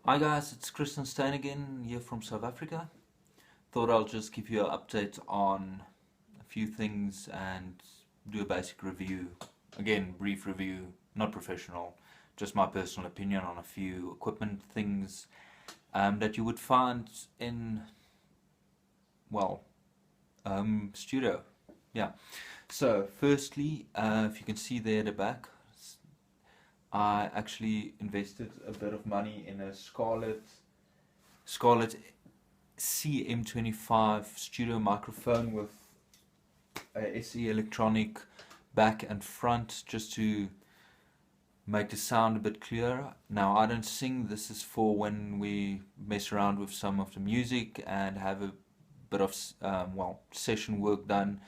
Hi guys, it's Christian Stein again, here from South Africa. Thought I'll just give you an update on a few things and do a basic review. Again, brief review, not professional, just my personal opinion on a few equipment things that you would find in, well, studio. Yeah. So, firstly, if you can see there at the back, I actually invested a bit of money in a Scarlett CM25 studio microphone with a SE electronic back and front just to make the sound a bit clearer. Now I don't sing, this is for when we mess around with some of the music and have a bit of session work done,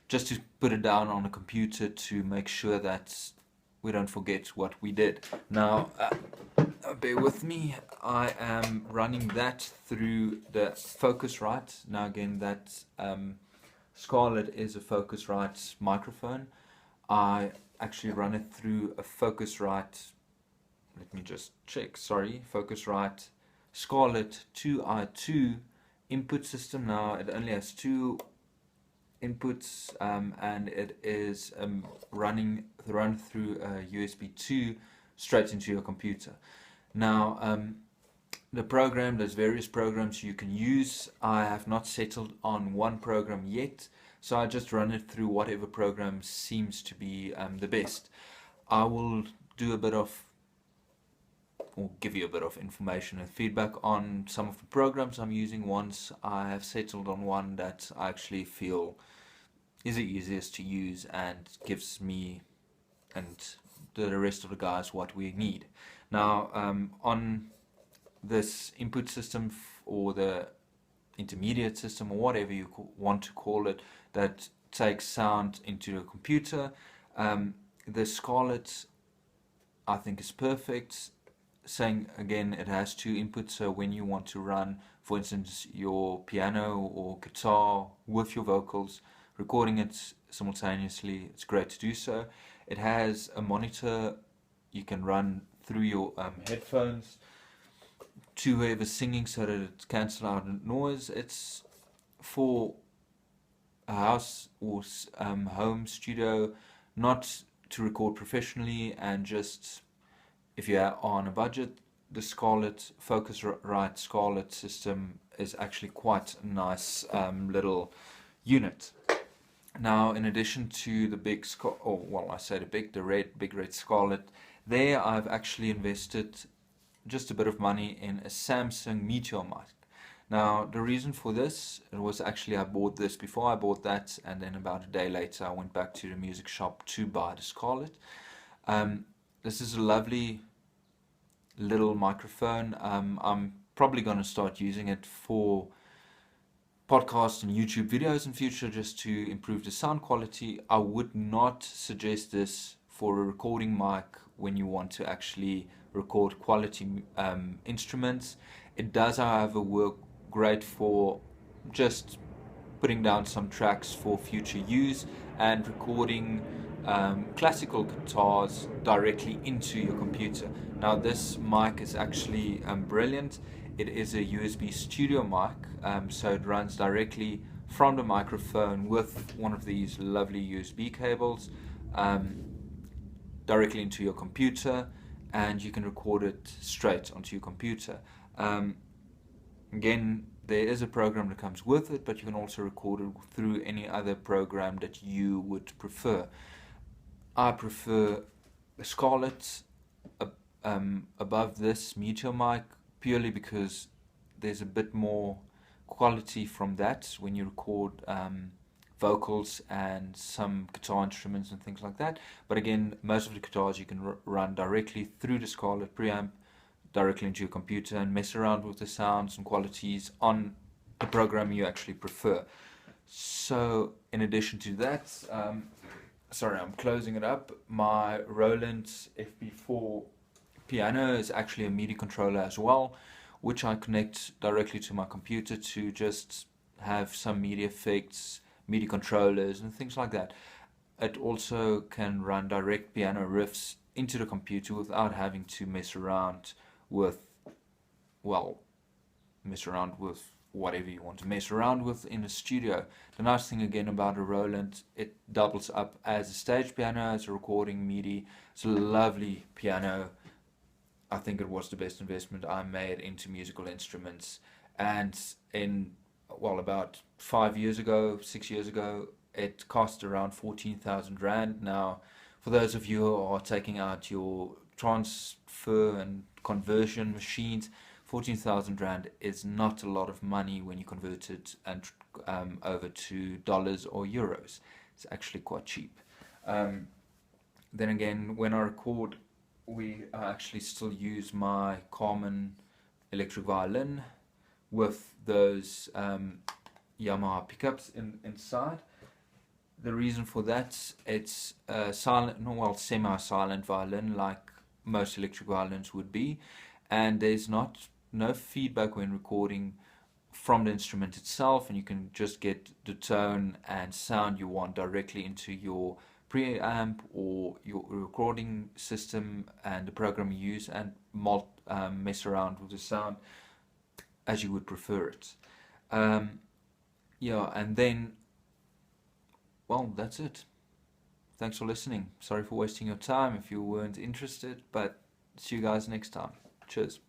just to put it down on a computer to make sure that we don't forget what we did. Now bear with me, I am running that through the Focusrite. Now again, that Scarlett is a Focusrite microphone. I actually run it through a Focusrite, let me just check, sorry, Focusrite Scarlett 2i2 input system. Now it only has two inputs and it is run through a USB 2 straight into your computer. Now there's various programs you can use. I have not settled on one program yet, so I just run it through whatever program seems to be the best. I will do a bit of, or give you a bit of information and feedback on some of the programs I'm using once I have settled on one that I actually feel is the easiest to use and gives me and the rest of the guys what we need. Now on this input system or the intermediate system or whatever you want to call it, that takes sound into a computer, the Scarlett I think is perfect. Saying again, it has two inputs, so when you want to run, for instance, your piano or guitar with your vocals, recording it simultaneously, it's great to do so. It has a monitor you can run through your headphones to whoever's singing so that it cancels out noise. It's for a house or home studio, not to record professionally, and just if you are on a budget, the Scarlett Focusrite Scarlett system is actually quite a nice little unit. Now, in addition to the big big red Scarlett, there I've actually invested just a bit of money in a Samsung Meteor mic. Now, the reason for this, it was actually I bought this before I bought that, and then about a day later I went back to the music shop to buy the Scarlett. This is a lovely little microphone. I'm probably going to start using it for podcasts and YouTube videos in future just to improve the sound quality. I would not suggest this for a recording mic when you want to actually record quality instruments. It does, however, work great for just putting down some tracks for future use and recording classical guitars directly into your computer. Now this mic is actually brilliant. It is a USB studio mic, so it runs directly from the microphone with one of these lovely USB cables directly into your computer, and you can record it straight onto your computer. Again, there is a program that comes with it, but you can also record it through any other program that you would prefer. I prefer the Scarlett above this Meteor mic purely because there's a bit more quality from that when you record vocals and some guitar instruments and things like that. But again, most of the guitars you can run directly through the Scarlett preamp directly into your computer and mess around with the sounds and qualities on the program you actually prefer. So in addition to that, sorry, I'm closing it up. My Roland FB4 piano is actually a MIDI controller as well, which I connect directly to my computer to just have some MIDI effects, MIDI controllers and things like that. It also can run direct piano riffs into the computer without having to mess around with well, mess around with whatever you want to mess around with in a studio. The nice thing again about a Roland, it doubles up as a stage piano, as a recording MIDI. It's a lovely piano. I think it was the best investment I made into musical instruments. And in, well, about 5 years ago, 6 years ago, it cost around 14,000 Rand. Now, for those of you who are taking out your transfer and conversion machines, 14,000 Rand is not a lot of money when you convert it and over to dollars or euros. It's actually quite cheap. Um, then again, when I record, I actually still use my Carmen electric violin with those Yamaha pickups inside. The reason for that, it's a silent, no, well, semi-silent violin like most electric violins would be, and there's no feedback when recording from the instrument itself, and you can just get the tone and sound you want directly into your preamp or your recording system and the program you use, and mess around with the sound as you would prefer it. Yeah, and then, well, that's it. Thanks for listening. Sorry for wasting your time if you weren't interested, but see you guys next time. Cheers.